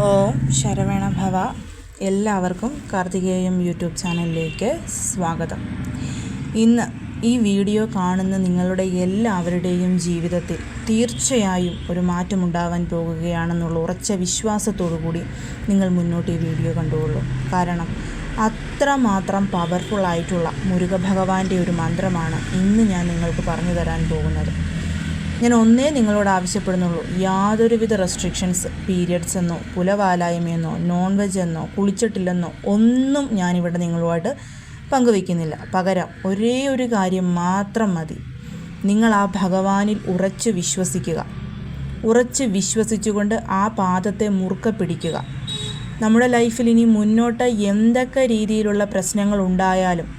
ഓം ശരവണ ഭവ. എല്ലാവർക്കും കാർത്തികേയം യൂട്യൂബ് ചാനലിലേക്ക് സ്വാഗതം. ഇന്ന് ഈ വീഡിയോ കാണുന്ന നിങ്ങളുടെ എല്ലാവരുടെയും ജീവിതത്തിൽ തീർച്ചയായും ഒരു മാറ്റമുണ്ടാവാൻ പോകുകയാണെന്നുള്ള ഉറച്ച വിശ്വാസത്തോടു കൂടി നിങ്ങൾ മുന്നോട്ട് ഈ വീഡിയോ കണ്ടുകൊള്ളൂ. കാരണം അത്രമാത്രം പവർഫുള്ളായിട്ടുള്ള മുരുകഭഗവാന്റെ ഒരു മന്ത്രമാണ് ഇന്ന് ഞാൻ നിങ്ങൾക്ക് പറഞ്ഞു തരാൻ പോകുന്നത്. ഞാൻ ഒന്നേ നിങ്ങളോട് ആവശ്യപ്പെടുന്നുള്ളൂ, യാതൊരുവിധ റെസ്ട്രിക്ഷൻസ്, പീരിയഡ്സ് എന്നോ പുലവാലായ്മയെന്നോ നോൺ വെജ് എന്നോ കുളിച്ചിട്ടില്ലെന്നോ ഒന്നും ഞാനിവിടെ നിങ്ങളുമായിട്ട് പങ്കുവയ്ക്കുന്നില്ല. പകരം ഒരേ ഒരു കാര്യം മാത്രം മതി. നിങ്ങൾ ആ ഭഗവാനിൽ ഉറച്ചു വിശ്വസിക്കുക. ഉറച്ച് വിശ്വസിച്ചുകൊണ്ട് ആ പാദത്തെ മുറുക്കെ പിടിക്കുക. നമ്മുടെ ലൈഫിൽ ഇനി മുന്നോട്ട് എന്തൊക്കെ രീതിയിലുള്ള പ്രശ്നങ്ങൾ ഉണ്ടായാലും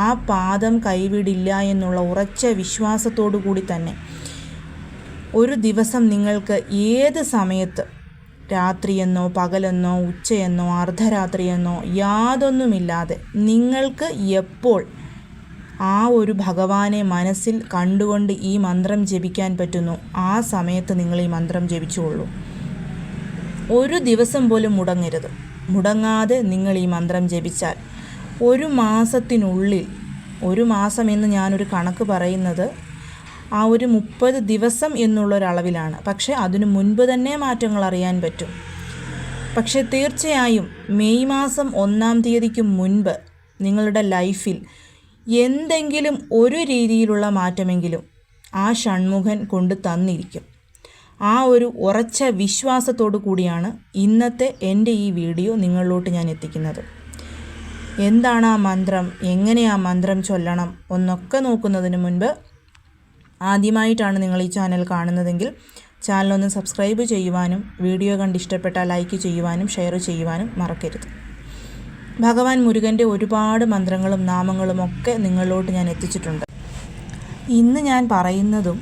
ആ പാദം കൈവിടില്ല എന്നുള്ള ഉറച്ച വിശ്വാസത്തോടു കൂടി തന്നെ ഒരു ദിവസം നിങ്ങൾക്ക് ഏത് സമയത്ത്, രാത്രിയെന്നോ പകലെന്നോ ഉച്ചയെന്നോ അർദ്ധരാത്രിയെന്നോ യാതൊന്നുമില്ലാതെ നിങ്ങൾക്ക് എപ്പോൾ ആ ഒരു ഭഗവാനെ മനസ്സിൽ കണ്ടുകൊണ്ട് ഈ മന്ത്രം ജപിക്കാൻ പറ്റുന്നു, ആ സമയത്ത് നിങ്ങൾ ഈ മന്ത്രം ജപിച്ചുകൊള്ളൂ. ഒരു ദിവസം പോലും മുടങ്ങരുത്. മുടങ്ങാതെ നിങ്ങൾ ഈ മന്ത്രം ജപിച്ചാൽ ഒരു മാസത്തിനുള്ളിൽ, ഒരു മാസം എന്ന് ഞാനൊരു കണക്ക് പറയുന്നത് ആ ഒരു 30 ദിവസം എന്നുള്ളൊരളവിലാണ്. പക്ഷേ അതിനു മുൻപ് തന്നെ മാറ്റങ്ങൾ അറിയാൻ പറ്റും. പക്ഷേ തീർച്ചയായും മെയ് മാസം 1-ാം തീയതിക്ക് മുൻപ് നിങ്ങളുടെ ലൈഫിൽ എന്തെങ്കിലും ഒരു രീതിയിലുള്ള മാറ്റമെങ്കിലും ആ ഷൺമുഖൻ കൊണ്ട് തന്നിരിക്കും. ആ ഒരു ഉറച്ച വിശ്വാസത്തോടു കൂടിയാണ് ഇന്നത്തെ എൻ്റെ ഈ വീഡിയോ നിങ്ങളിലോട്ട് ഞാൻ എത്തിക്കുന്നത്. എന്താണ് ആ മന്ത്രം, എങ്ങനെ ആ മന്ത്രം ചൊല്ലണം എന്നൊക്കെ നോക്കുന്നതിന് മുൻപ് ആദ്യമായിട്ടാണ് നിങ്ങൾ ഈ ചാനൽ കാണുന്നതെങ്കിൽ ചാനലൊന്ന് സബ്സ്ക്രൈബ് ചെയ്യുവാനും വീഡിയോ കണ്ട് ഇഷ്ടപ്പെട്ടാൽ ലൈക്ക് ചെയ്യുവാനും ഷെയർ ചെയ്യുവാനും മറക്കരുത്. ഭഗവാൻ മുരുകൻ്റെ ഒരുപാട് മന്ത്രങ്ങളും നാമങ്ങളും ഒക്കെ നിങ്ങളിലോട്ട് ഞാൻ എത്തിച്ചിട്ടുണ്ട്. ഇന്ന് ഞാൻ പറയുന്നതും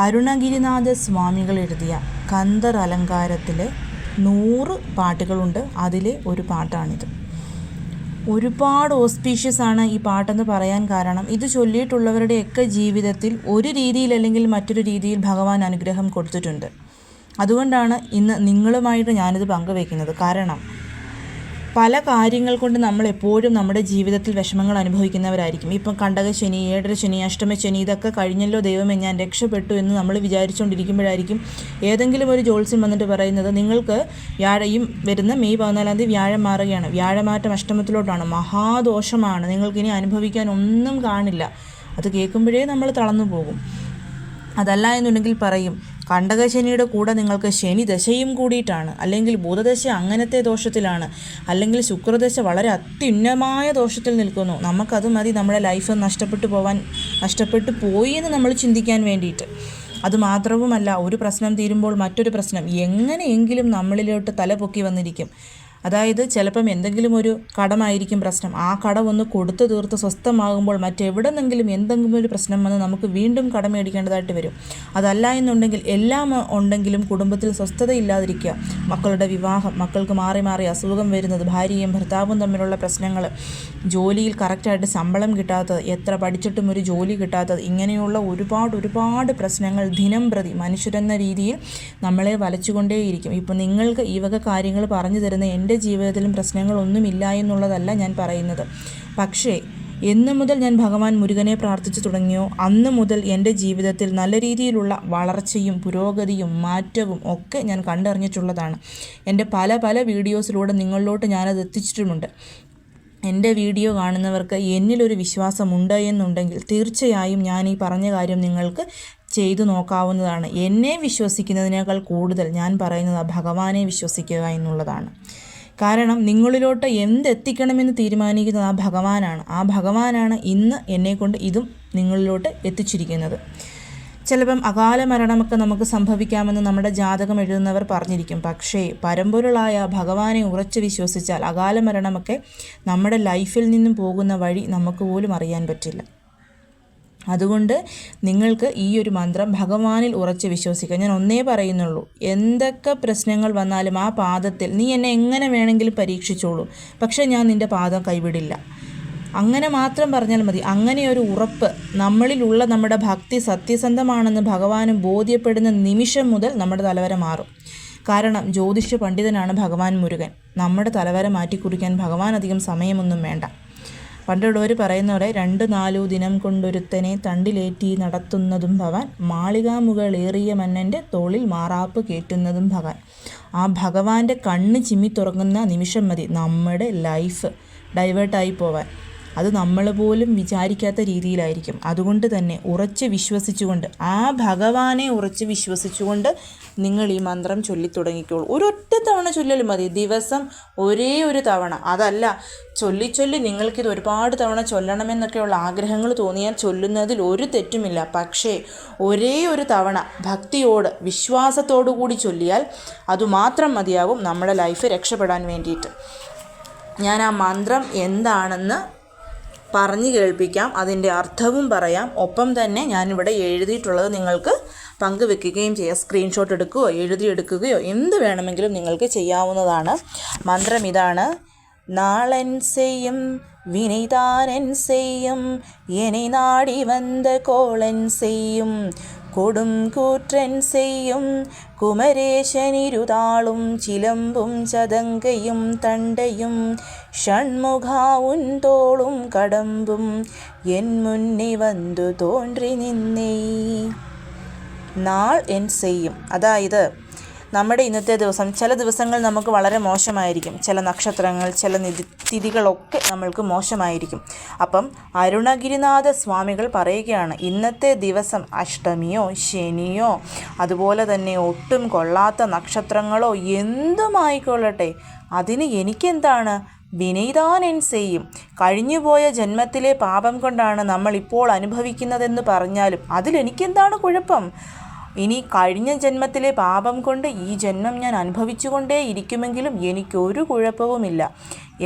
അരുണഗിരിനാഥ സ്വാമികൾ എഴുതിയ കന്ദർ അലങ്കാരത്തിലെ 100 പാട്ടുകളുണ്ട്. അതിലെ ഒരു പാട്ടാണിത്. ഒരുപാട് ഓസ്പീഷ്യസ് ആണ് ഈ പാട്ടെന്ന് പറയാൻ കാരണം ഇത് ചൊല്ലിയിട്ടുള്ളവരുടെയൊക്കെ ജീവിതത്തിൽ ഒരു രീതിയിൽ അല്ലെങ്കിൽ മറ്റൊരു രീതിയിൽ ഭഗവാൻ അനുഗ്രഹം കൊടുത്തിട്ടുണ്ട്. അതുകൊണ്ടാണ് ഇന്ന് നിങ്ങളുമായിട്ട് ഞാനിത് പങ്കുവയ്ക്കുന്നത്. കാരണം പല കാര്യങ്ങൾ കൊണ്ട് നമ്മൾ എപ്പോഴും നമ്മുടെ ജീവിതത്തിൽ വിഷമങ്ങൾ അനുഭവിക്കുന്നവരായിരിക്കും. ഇപ്പം കണ്ടകശനി, ഏഴരശനി, അഷ്ടമശനി ഇതൊക്കെ കഴിഞ്ഞല്ലോ ദൈവമേ ഞാൻ രക്ഷപ്പെട്ടു എന്ന് നമ്മൾ വിചാരിച്ചുകൊണ്ടിരിക്കുമ്പോഴായിരിക്കും ഏതെങ്കിലും ഒരു ജ്യോത്സ്യൻ വന്നിട്ട് പറയുന്നത് നിങ്ങൾക്ക് ഈ വരുന്ന മെയ് 14-ാം തീയതി വ്യാഴം മാറുകയാണ്, വ്യാഴമാറ്റം അഷ്ടമത്തിലോട്ടാണ്, മഹാദോഷമാണ്, നിങ്ങൾക്കിനി അനുഭവിക്കാൻ ഒന്നും കാണില്ല. അത് കേൾക്കുമ്പോഴേ നമ്മൾ തളർന്നു പോകും. അതല്ല എന്നുണ്ടെങ്കിൽ പറയും കണ്ടകശനിയുടെ കൂടെ നിങ്ങൾക്ക് ശനി ദശയും കൂടിയിട്ടാണ്, അല്ലെങ്കിൽ ബുധദശ അങ്ങനത്തെ ദോഷത്തിലാണ്, അല്ലെങ്കിൽ ശുക്രദശ വളരെ അത്യുന്നതമായ ദോഷത്തിൽ നിൽക്കുന്നു. നമുക്കത് മതി നമ്മുടെ ലൈഫ് നഷ്ടപ്പെട്ടു പോയി എന്ന് നമ്മൾ ചിന്തിക്കാൻ വേണ്ടിയിട്ട്. അതുമാത്രവുമല്ല, ഒരു പ്രശ്നം തീരുമ്പോൾ മറ്റൊരു പ്രശ്നം എങ്ങനെയെങ്കിലും നമ്മളിലോട്ട് തല പൊക്കി വന്നിരിക്കും. അതായത് ചിലപ്പം എന്തെങ്കിലും ഒരു കടമായിരിക്കും പ്രശ്നം. ആ കടം ഒന്ന് കൊടുത്തു തീർത്ത് സ്വസ്ഥമാകുമ്പോൾ മറ്റെവിടെന്നെങ്കിലും എന്തെങ്കിലും ഒരു പ്രശ്നം വന്ന് നമുക്ക് വീണ്ടും കടം മേടിക്കേണ്ടതായിട്ട് വരും. അതല്ല എന്നുണ്ടെങ്കിൽ എല്ലാം ഉണ്ടെങ്കിലും കുടുംബത്തിൽ സ്വസ്ഥതയില്ലാതിരിക്കുക, മക്കളുടെ വിവാഹം, മക്കൾക്ക് മാറി മാറി അസുഖം വരുന്നത്, ഭാര്യയും ഭർത്താവും തമ്മിലുള്ള പ്രശ്നങ്ങൾ, ജോലിയിൽ കറക്റ്റായിട്ട് ശമ്പളം കിട്ടാത്തത്, എത്ര പഠിച്ചിട്ടും ഒരു ജോലി കിട്ടാത്തത്, ഇങ്ങനെയുള്ള ഒരുപാട് പ്രശ്നങ്ങൾ ദിനം പ്രതി മനുഷ്യരെന്ന രീതിയിൽ നമ്മളെ വലച്ചുകൊണ്ടേയിരിക്കും. ഇപ്പോൾ നിങ്ങൾക്ക് ഈ വക കാര്യങ്ങൾ പറഞ്ഞു തരുന്ന എൻ്റെ ജീവിതത്തിലും പ്രശ്നങ്ങളൊന്നുമില്ല എന്നുള്ളതല്ല ഞാൻ പറയുന്നത്. പക്ഷേ എന്ന് മുതൽ ഞാൻ ഭഗവാൻ മുരുകനെ പ്രാർത്ഥിച്ചു തുടങ്ങിയോ അന്ന് മുതൽ എൻ്റെ ജീവിതത്തിൽ നല്ല രീതിയിലുള്ള വളർച്ചയും പുരോഗതിയും മാറ്റവും ഒക്കെ ഞാൻ കണ്ടറിഞ്ഞിട്ടുള്ളതാണ്. എൻ്റെ പല വീഡിയോസിലൂടെ നിങ്ങളിലോട്ട് ഞാനത് എത്തിച്ചിട്ടുമുണ്ട്. എൻ്റെ വീഡിയോ കാണുന്നവർക്ക് എന്നിലൊരു വിശ്വാസമുണ്ട് എന്നുണ്ടെങ്കിൽ തീർച്ചയായും ഞാൻ ഈ പറഞ്ഞ കാര്യം നിങ്ങൾക്ക് ചെയ്തു നോക്കാവുന്നതാണ്. എന്നെ വിശ്വസിക്കുന്നതിനേക്കാൾ കൂടുതൽ ഞാൻ പറയുന്നത് ഭഗവാനെ വിശ്വസിക്കുക എന്നുള്ളതാണ്. കാരണം നിങ്ങളിലോട്ട് എന്തെത്തിക്കണമെന്ന് തീരുമാനിക്കുന്നത് ആ ഭഗവാനാണ്. ആ ഭഗവാനാണ് ഇന്ന് എന്നെക്കൊണ്ട് ഇതും നിങ്ങളിലോട്ട് എത്തിച്ചിരിക്കുന്നത്. ചിലപ്പം അകാല മരണമൊക്കെ നമുക്ക് സംഭവിക്കാമെന്ന് നമ്മുടെ ജാതകം എഴുതുന്നവർ പറഞ്ഞിരിക്കും. പക്ഷേ പരമ്പൊരുളായ ഭഗവാനെ ഉറച്ചു വിശ്വസിച്ചാൽ അകാല മരണമൊക്കെ നമ്മുടെ ലൈഫിൽ നിന്നും പോകുന്ന വഴി നമുക്ക് പോലും അറിയാൻ പറ്റില്ല. അതുകൊണ്ട് നിങ്ങൾക്ക് ഈ ഒരു മന്ത്രം ഭഗവാനിൽ ഉറച്ച് വിശ്വസിക്കുക. ഞാൻ ഒന്നേ പറയുന്നുള്ളൂ, എന്തൊക്കെ പ്രശ്നങ്ങൾ വന്നാലും ആ പാദത്തിൽ നീ എന്നെ എങ്ങനെ വേണമെങ്കിലും പരീക്ഷിച്ചോളൂ, പക്ഷേ ഞാൻ നിൻ്റെ പാദം കൈവിടില്ല. അങ്ങനെ മാത്രം പറഞ്ഞാൽ മതി. അങ്ങനെ ഒരു ഉറപ്പ് നമ്മളിലുള്ള നമ്മുടെ ഭക്തി സത്യസന്ധമാണെന്ന് ഭഗവാനും ബോധ്യപ്പെടുന്ന നിമിഷം മുതൽ നമ്മുടെ തലവര മാറും. കാരണം ജ്യോതിഷ പണ്ഡിതനാണ് ഭഗവാൻ മുരുകൻ. നമ്മുടെ തലവര മാറ്റിക്കുറിക്കാൻ ഭഗവാൻ അധികം സമയമൊന്നും വേണ്ട. പണ്ടുള്ളവർ പറയുന്നവരെ 2-4 ദിനം കൊണ്ടൊരുത്തനെ തണ്ടിലേറ്റി നടത്തുന്നതും ഭഗവാൻ, മാളികാമുകളേറിയ മന്നൻ്റെ തോളിൽ മാറാപ്പ് കയറ്റുന്നതും ഭഗവാൻ. ആ ഭഗവാന്റെ കണ്ണ് ചിമ്മി തുറങ്ങുന്ന നിമിഷം മതി നമ്മുടെ ലൈഫ് ഡൈവേർട്ടായി പോവാൻ. അത് നമ്മൾ പോലും വിചാരിക്കാത്ത രീതിയിലായിരിക്കും. അതുകൊണ്ട് തന്നെ ഉറച്ച് വിശ്വസിച്ചുകൊണ്ട്, ആ ഭഗവാനെ ഉറച്ച് വിശ്വസിച്ചുകൊണ്ട് നിങ്ങൾ ഈ മന്ത്രം ചൊല്ലിത്തുടങ്ങിക്കോളൂ. ഒരൊറ്റ തവണ ചൊല്ലലും മതി, ദിവസം ഒരേ ഒരു തവണ. അതല്ല ചൊല്ലി നിങ്ങൾക്കിത് ഒരുപാട് തവണ ചൊല്ലണമെന്നൊക്കെയുള്ള ആഗ്രഹങ്ങൾ തോന്നിയാൽ ചൊല്ലുന്നതിൽ ഒരു തെറ്റുമില്ല. പക്ഷേ ഒരേ ഒരു തവണ ഭക്തിയോട് വിശ്വാസത്തോടു കൂടി ചൊല്ലിയാൽ അതുമാത്രം മതിയാവും നമ്മുടെ ലൈഫ് രക്ഷപ്പെടാൻ വേണ്ടിയിട്ട്. ഞാൻ ആ മന്ത്രം എന്താണെന്ന് പറഞ്ഞു കേൾപ്പിക്കാം, അതിൻ്റെ അർത്ഥവും പറയാം. ഒപ്പം തന്നെ ഞാനിവിടെ എഴുതിയിട്ടുള്ളത് നിങ്ങൾക്ക് പങ്കുവെക്കുകയും ചെയ്യാം. സ്ക്രീൻഷോട്ട് എടുക്കുകയോ എഴുതിയെടുക്കുകയോ എന്ത് വേണമെങ്കിലും നിങ്ങൾക്ക് ചെയ്യാവുന്നതാണ്. മന്ത്രം ഇതാണ്: നാളൻ ചെയ്യും വിനൈതാനൻ ചെയ്യും എനെ നാടി വந்த കോളൻ ചെയ്യും കൊടും കൂற்றൻ ചെയ്യും കുമരേശനിരുതാളും ചിലമ്പും ചതങ്കയും തണ്ടയും ഷൺമുഖാവുൻ തോളും കടമ്പും എൻ മുന്നേ വന്നു തോன்றി നിന്നേ. നാൾ എൻ ചെയ്യും, അതായത് നമ്മുടെ ഇന്നത്തെ ദിവസം, ചില ദിവസങ്ങൾ നമുക്ക് വളരെ മോശമായിരിക്കും. ചില നക്ഷത്രങ്ങൾ, ചില തിഥികളൊക്കെ നമ്മൾക്ക് മോശമായിരിക്കും. അപ്പം അരുണഗിരിനാഥ സ്വാമികൾ പറയുകയാണ്, ഇന്നത്തെ ദിവസം അഷ്ടമിയോ ശനിയോ അതുപോലെ തന്നെ ഒട്ടും കൊള്ളാത്ത നക്ഷത്രങ്ങളോ എന്തുമായിക്കൊള്ളട്ടെ, അതിന് എനിക്കെന്താണ്? വിനൈതാനൻ ചെയ്യും. കഴിഞ്ഞുപോയ ജന്മത്തിലെ പാപം കൊണ്ടാണ് നമ്മൾ ഇപ്പോൾ അനുഭവിക്കുന്നതെന്ന് പറഞ്ഞാലും അതിലെനിക്കെന്താണ് കുഴപ്പം? ഇനി കഴിഞ്ഞ ജന്മത്തിലെ പാപം കൊണ്ട് ഈ ജന്മം ഞാൻ അനുഭവിച്ചുകൊണ്ടേ ഇരിക്കുമെങ്കിലും എനിക്കൊരു കുഴപ്പവുമില്ല.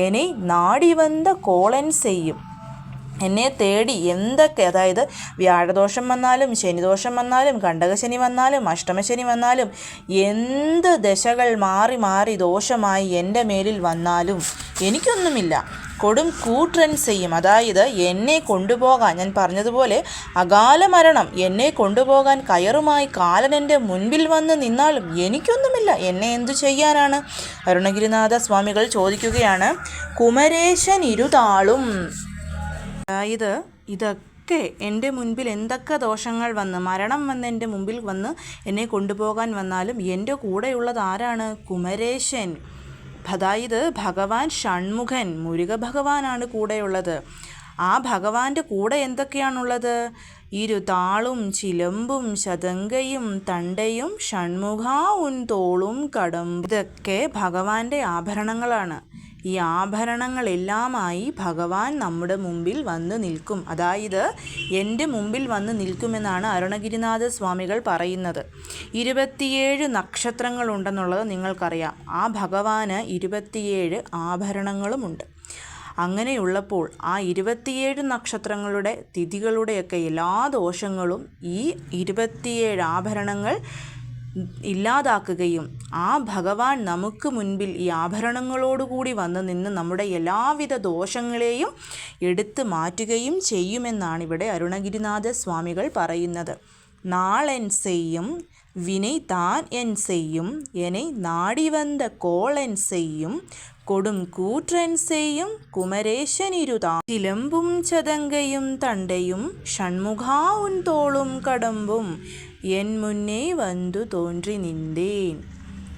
എന്നെ നാടി വന്ന കോളൻ ചെയ്യും. എന്നെ തേടി എന്തൊക്കെ, അതായത് വ്യാഴദോഷം വന്നാലും ശനിദോഷം വന്നാലും കണ്ടകശനി വന്നാലും അഷ്ടമശനി വന്നാലും എന്ത് ദശകൾ മാറി മാറി ദോഷമായി എൻ്റെ മേലിൽ വന്നാലും എനിക്കൊന്നുമില്ല. കൊടും കൂற்றൻ ചെയ്യും, അതായത് എന്നെ കൊണ്ടുപോകാൻ, ഞാൻ പറഞ്ഞതുപോലെ അകാല മരണം, എന്നെ കൊണ്ടുപോകാൻ കയറുമായി കാലൻ എൻ്റെ മുൻപിൽ വന്ന് നിന്നാലും എനിക്കൊന്നുമില്ല. എന്നെ എന്തു ചെയ്യാനാണ്? അരുണഗിരിനാഥ സ്വാമികൾ ചോദിക്കുകയാണ്. കുമരേശൻ ഇരുതാളും, അതായത് ഇതൊക്കെ എൻ്റെ മുൻപിൽ എന്തൊക്കെ ദോഷങ്ങൾ വന്ന്, മരണം വന്ന് എൻ്റെ മുമ്പിൽ വന്ന് എന്നെ കൊണ്ടുപോകാൻ വന്നാലും എൻ്റെ കൂടെയുള്ളത് ആരാണ്? കുമരേശൻ. അതായത് ഭഗവാൻ ഷൺമുഖൻ, മുരുക ഭഗവാനാണ് കൂടെയുള്ളത്. ആ ഭഗവാന്റെ കൂടെ എന്തൊക്കെയാണുള്ളത്? ഇരുതാളും ചിലമ്പും ശതങ്കയും തണ്ടയും ഷൺമുഖാവുൻ തോളും കടമ്പും. ഇതൊക്കെ ഭഗവാന്റെ ആഭരണങ്ങളാണ്. ഈ ആഭരണങ്ങളെല്ലാമായി ഭഗവാൻ നമ്മുടെ മുമ്പിൽ വന്ന് നിൽക്കും. അതായത് എൻ്റെ മുമ്പിൽ വന്ന് നിൽക്കുമെന്നാണ് അരുണഗിരിനാഥ സ്വാമികൾ പറയുന്നത്. 27 നക്ഷത്രങ്ങളുണ്ടെന്നുള്ളത് നിങ്ങൾക്കറിയാം. ആ ഭഗവാന് 27 ആഭരണങ്ങളുമുണ്ട്. അങ്ങനെയുള്ളപ്പോൾ ആ 27 നക്ഷത്രങ്ങളുടെ തിഥികളുടെയൊക്കെ എല്ലാ ദോഷങ്ങളും ഈ 27 ആഭരണങ്ങൾ ഇല്ലാതാക്കുകയും ആ ഭഗവാൻ നമുക്ക് മുൻപിൽ ഈ ആഭരണങ്ങളോടുകൂടി വന്ന് നിന്ന് നമ്മുടെ എല്ലാവിധ ദോഷങ്ങളെയും എടുത്തു മാറ്റുകയും ചെയ്യുമെന്നാണ് ഇവിടെ അരുണഗിരിനാഥ സ്വാമികൾ പറയുന്നത്. നാളെൻ ചെയ്യും വിനൈ താൻ എൻ ചെയ്യും എനെ നാടി വந்த കോളൻ ചെയ്യും കൊടും കൂற்றൻ ചെയ്യും കുമരേശനിരുതാ ചിലമ്പും ചതങ്കയും തണ്ടയും ഷൺമുഖാവുൻ തോളും കടമ്പും എൻ മുന്നേ വന്നു തോன்றി നിന്നേൻ.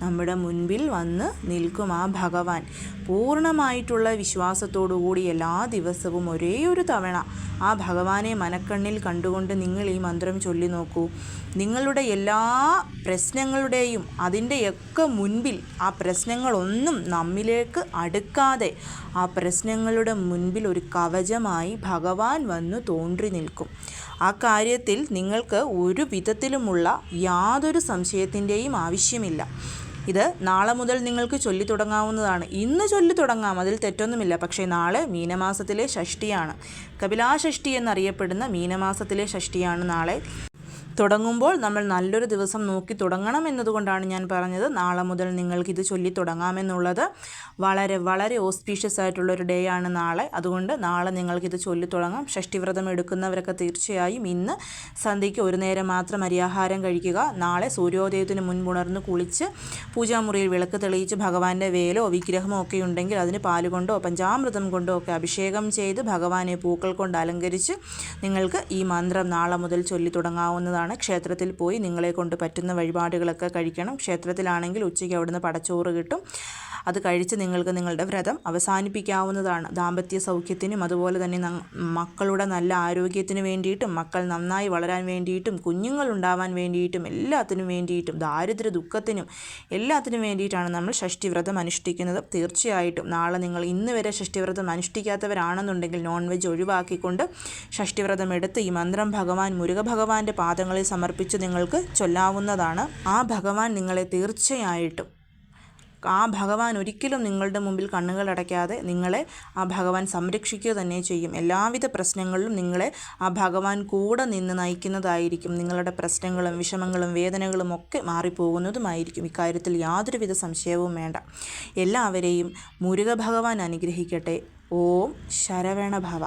നമ്മുടെ മുൻപിൽ വന്ന് നിൽക്കും ആ ഭഗവാൻ. പൂർണ്ണമായിട്ടുള്ള വിശ്വാസത്തോടുകൂടി എല്ലാ ദിവസവും ഒരേ ഒരു തവണ ആ ഭഗവാനെ മനക്കണ്ണിൽ കണ്ടുകൊണ്ട് നിങ്ങൾ ഈ മന്ത്രം ചൊല്ലി നോക്കൂ. നിങ്ങളുടെ എല്ലാ പ്രശ്നങ്ങളുടെയും അതിൻ്റെയൊക്കെ മുൻപിൽ ആ പ്രശ്നങ്ങളൊന്നും നമ്മിലേക്ക് അടുക്കാതെ ആ പ്രശ്നങ്ങളുടെ മുൻപിൽ ഒരു കവചമായി ഭഗവാൻ വന്നു തോன்றി നിൽക്കും. ആ കാര്യത്തിൽ നിങ്ങൾക്ക് ഒരു വിധത്തിലുമുള്ള യാതൊരു സംശയത്തിൻ്റെയും ആവശ്യമില്ല. ഇത് നാളെ മുതൽ നിങ്ങൾക്ക് ചൊല്ലി തുടങ്ങാവുന്നതാണ്. ഇന്ന് ചൊല്ലി തുടങ്ങാം, അതിൽ തെറ്റൊന്നുമില്ല. പക്ഷേ നാളെ മീനമാസത്തിലെ ഷഷ്ടിയാണ്. കപിലാഷഷ്ടി എന്നറിയപ്പെടുന്ന മീനമാസത്തിലെ ഷഷ്ടിയാണ് നാളെ. തുടങ്ങുമ്പോൾ നമ്മൾ നല്ലൊരു ദിവസം നോക്കി തുടങ്ങണം എന്നതുകൊണ്ടാണ് ഞാൻ പറഞ്ഞത് നാളെ മുതൽ നിങ്ങൾക്കിത് ചൊല്ലി തുടങ്ങാമെന്നുള്ളത്. വളരെ വളരെ ഓസ്പീഷ്യസ് ആയിട്ടുള്ളൊരു ഡേ ആണ് നാളെ. അതുകൊണ്ട് നാളെ നിങ്ങൾക്കിത് ചൊല്ലി തുടങ്ങാം. ഷഷ്ടിവ്രതം എടുക്കുന്നവരൊക്കെ തീർച്ചയായും ഇന്ന് സന്ധ്യയ്ക്ക് ഒരു നേരം മാത്രം അരിയാഹാരം കഴിക്കുക. നാളെ സൂര്യോദയത്തിന് മുൻപുണർന്ന് കുളിച്ച് പൂജാമുറിയിൽ വിളക്ക് തെളിയിച്ച് ഭഗവാന്റെ വേലോ വിഗ്രഹമോ ഒക്കെ ഉണ്ടെങ്കിൽ അതിന് പാലുകൊണ്ടോ പഞ്ചാമൃതം കൊണ്ടോ ഒക്കെ അഭിഷേകം ചെയ്ത് ഭഗവാനെ പൂക്കൾ കൊണ്ട് അലങ്കരിച്ച് നിങ്ങൾക്ക് ഈ മന്ത്രം നാളെ മുതൽ ചൊല്ലി തുടങ്ങാവുന്നതാണ്. ക്ഷേത്രത്തിൽ പോയി നിങ്ങളെ കൊണ്ട് പറ്റുന്ന വഴിപാടുകളൊക്കെ കഴിക്കണം. ക്ഷേത്രത്തിലാണെങ്കിൽ ഉച്ചയ്ക്ക് അവിടുന്ന് പടച്ചോറ് കിട്ടും. അത് കഴിച്ച് നിങ്ങൾക്ക് നിങ്ങളുടെ വ്രതം അവസാനിപ്പിക്കാവുന്നതാണ്. ദാമ്പത്യ സൗഖ്യത്തിനും അതുപോലെ തന്നെ മക്കളുടെ നല്ല ആരോഗ്യത്തിന് വേണ്ടിയിട്ടും മക്കൾ നന്നായി വളരാൻ വേണ്ടിയിട്ടും കുഞ്ഞുങ്ങൾ ഉണ്ടാവാൻ വേണ്ടിയിട്ടും എല്ലാത്തിനും വേണ്ടിയിട്ടും ദാരിദ്ര്യ ദുഃഖത്തിനും എല്ലാത്തിനും വേണ്ടിയിട്ടാണ് നമ്മൾ ഷഷ്ടിവ്രതം അനുഷ്ഠിക്കുന്നത്. തീർച്ചയായിട്ടും നാളെ നിങ്ങൾ ഇന്ന് വരെ ഷഷ്ടിവ്രതം അനുഷ്ഠിക്കാത്തവരാണെന്നുണ്ടെങ്കിൽ നോൺ വെജ് ഒഴിവാക്കിക്കൊണ്ട് ഷഷ്ടിവ്രതം എടുത്ത് ഈ മന്ത്രം മുരുക ഭഗവാന്റെ പാദങ്ങളിൽ സമർപ്പിച്ച് നിങ്ങൾക്ക് ചൊല്ലാവുന്നതാണ്. ആ ഭഗവാൻ നിങ്ങളെ തീർച്ചയായിട്ടും ഭഗവാൻ ഒരിക്കലും നിങ്ങളുടെ മുമ്പിൽ കണ്ണുകൾ അടയ്ക്കാതെ നിങ്ങളെ ആ ഭഗവാൻ സംരക്ഷിക്കുക തന്നെ ചെയ്യും. എല്ലാവിധ പ്രശ്നങ്ങളിലും നിങ്ങളെ ആ ഭഗവാൻ കൂടെ നിന്ന് നയിക്കുന്നതായിരിക്കും. നിങ്ങളുടെ പ്രശ്നങ്ങളും വിഷമങ്ങളും വേദനകളും ഒക്കെ മാറിപ്പോകുന്നതുമായിരിക്കും. ഇക്കാര്യത്തിൽ യാതൊരുവിധ സംശയവും വേണ്ട. എല്ലാവരെയും മുരുക ഭഗവാൻ അനുഗ്രഹിക്കട്ടെ. ഓം ശരവണ ഭവ.